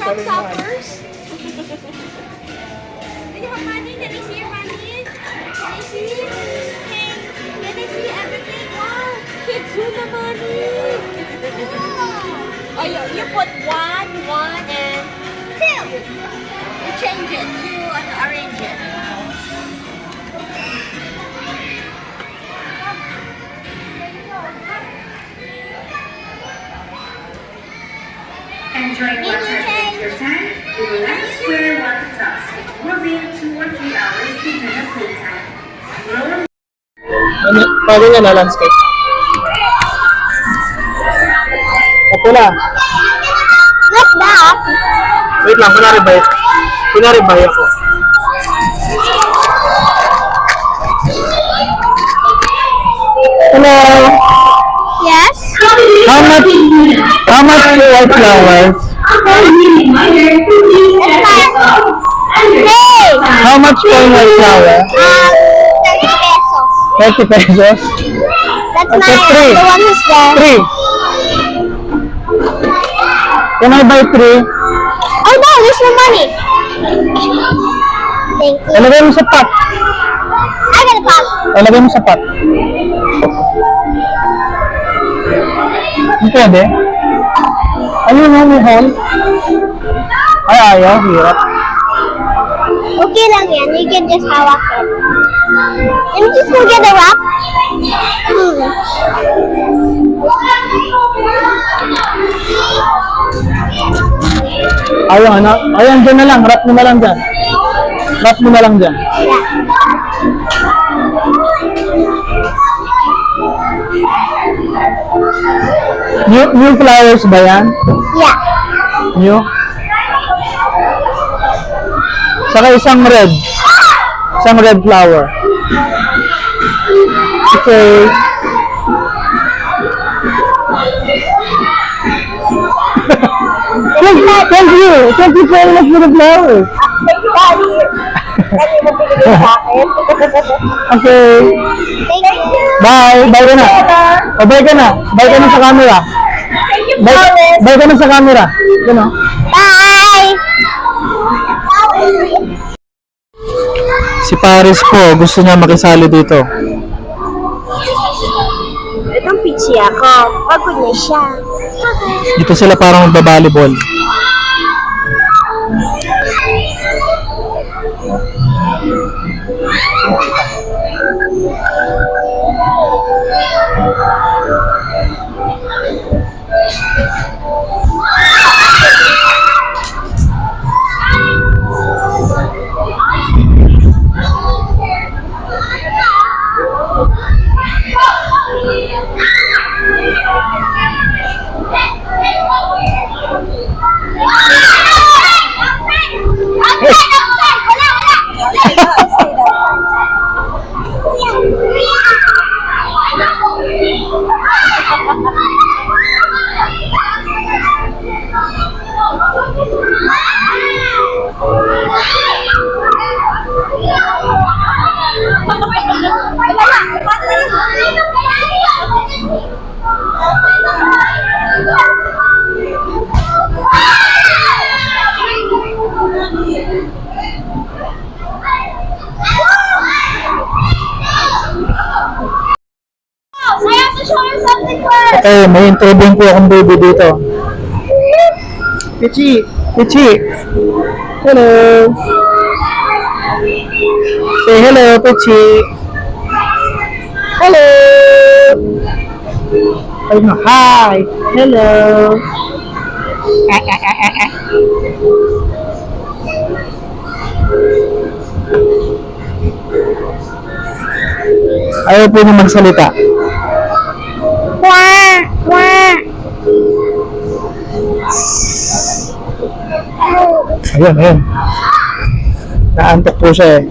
Grasshoppers? Do you have money? Can I see your money? Can I see? Can I see everything? Wow! Kids with the money! Wow! Oh, you put one, and two! You change it. You arrange it. Enjoy water adventure time. We will let square water toss. Within 2 or 3 hours to dinner playtime. Roll. Pwede nga na landscape. Opo na. What's that? Wait lang, kunwari bay ako. Hello. Yes? How much do you like flowers? Hey! How much do you like flower? 30 pesos. 30 pesos? That's Okay, mine. three. The one who's there. 3. Can I buy 3? Oh no, there's no money. Thank you. Ilagay mo sa pot. I got a pop. Ilagay mo sa pot. Hindi pwede. Ano yun, may hole? Ay, ayaw, hirap. Okay lang yan. You can just hawak it. Can you just go get a wrap? Ayaw, ano? Ayan, dyan na lang. Wrap mo na lang dyan. Wrap mo na lang dyan. New flowers ba yan? Yeah. New? Saka isang red. Isang red flower. Okay. Thank you. Thank you very much for the flowers. Okay. Thank you. Bye. Bye ka na. O, bye ka na. Bye ka na sa camera. Bye ka na sa camera. Yun o. Bye. Si Paris po, gusto niya makisali dito. Itong pichi ako. Pagod na siya. Dito sila parang magbabalibol. Okay, may interview po akong baby dito. Pichi! Pichi! Hello! Say hello, Pichi! Hello! Ay, no, hi! Hello! Ayaw po niya magsalita. Wah! Wah! Ayun, ayun. Naantok po siya eh.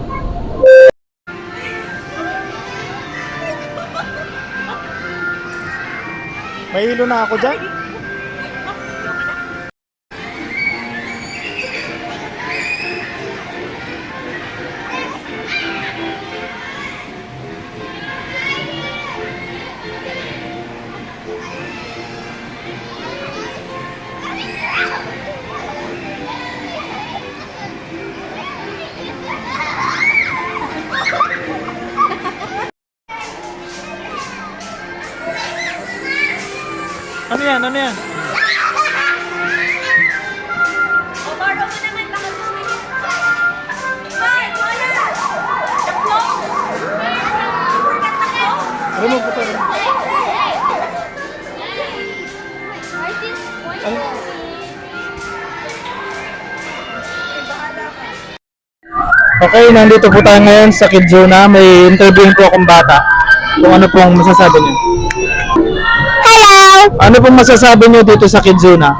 Mahilo na ako dyan. yan? Ano yan? O, borrow mo naman. Baka gusto niyo. Mark, wala. The clothes. Forgot the clothes. Remove ko to. Okay, nandito po tayo ngayon sa Kidzuna. May interviewin po akong bata. Kung ano pong masasabi niyo. Hello. Ano pong masasabi niyo dito sa Kidzuna?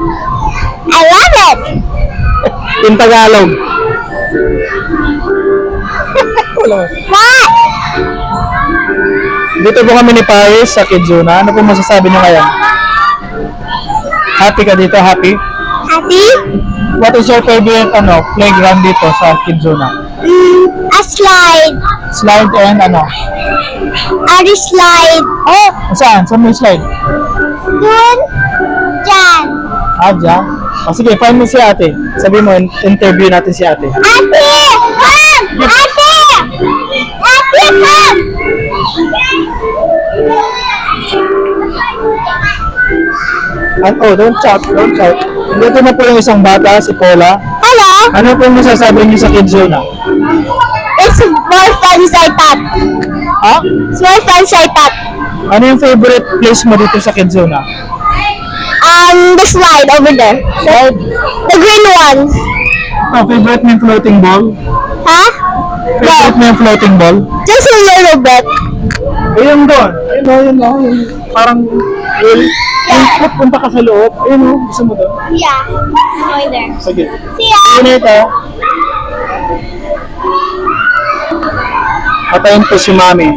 I love it. In Tagalog. What? Dito po kami ni Paris sa Kidzuna. Ano pong masasabi niyo ngayon? Happy ka dito? Happy? Happy? What is your favorite playground dito sa Kidzuna? A slide. Slide and ano? A slide. Oh, saan? Saan may slide? Dun. Dyan. Ah, dyan? Oh, sige, find mo si ate. Sabi mo, interview natin si ate. Ate! Come! Ate! Ate, come! Oh, don't shout, don't shout. Dito na po yung isang bata, si Paula. Hello? Ano po masasabi niyo sa Kidzuna? It's more fun sa iPad. Ha? It's more fun sa iPad. Ano yung favorite place mo dito sa Kidzuna? The slide over there. Slide? The green one. Oh, favorite mo yung floating ball? Huh? Favorite mo yung floating ball? Just a little bit. Ayun doon. Ayun o. Parang, yung punta ka sa loob. Ayun o. Gusto mo doon? Yeah. I'm going there. Sige. See ya! Ayun na ito. Patayin po si Mami.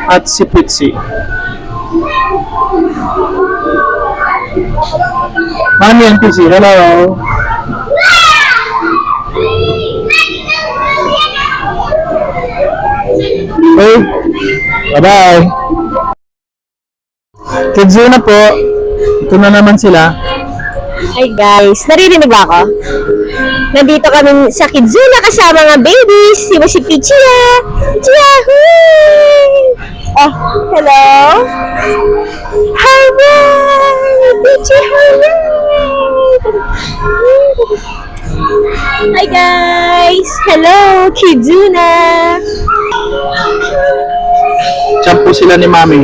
At si Pitsy. Mami and Pitsy. Hello. Okay. Bye-bye. Kidzuna po. Ito na naman sila. Hi guys, naririnig ba ako? Nandito kami sa Kidzuna kasama mga babies. Si Pichia. Pichia, hui! Oh, hello? Hooray! Pichia, hooray! Hi guys! Hello, Kidzuna! Diyan po sila ni Mami.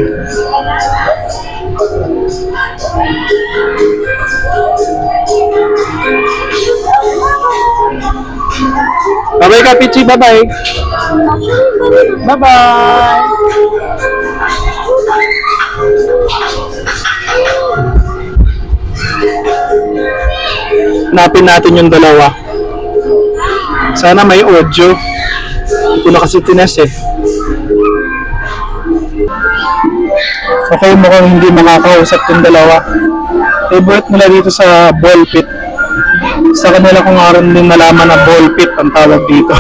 Bye-bye ka, Pichi. Bye-bye. Bye-bye. Hanapin natin yung dalawa. Sana may audio. Hindi ko na kasi tines eh. Okay, mukhang hindi makakausap yung dalawa. Favorite nila dito sa ball pit. Sa kanila ko nga rin din nalaman na ball pit ang tawag dito.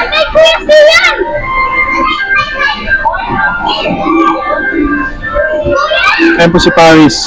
Ay, Kuya Sian! Ayan po si Paris.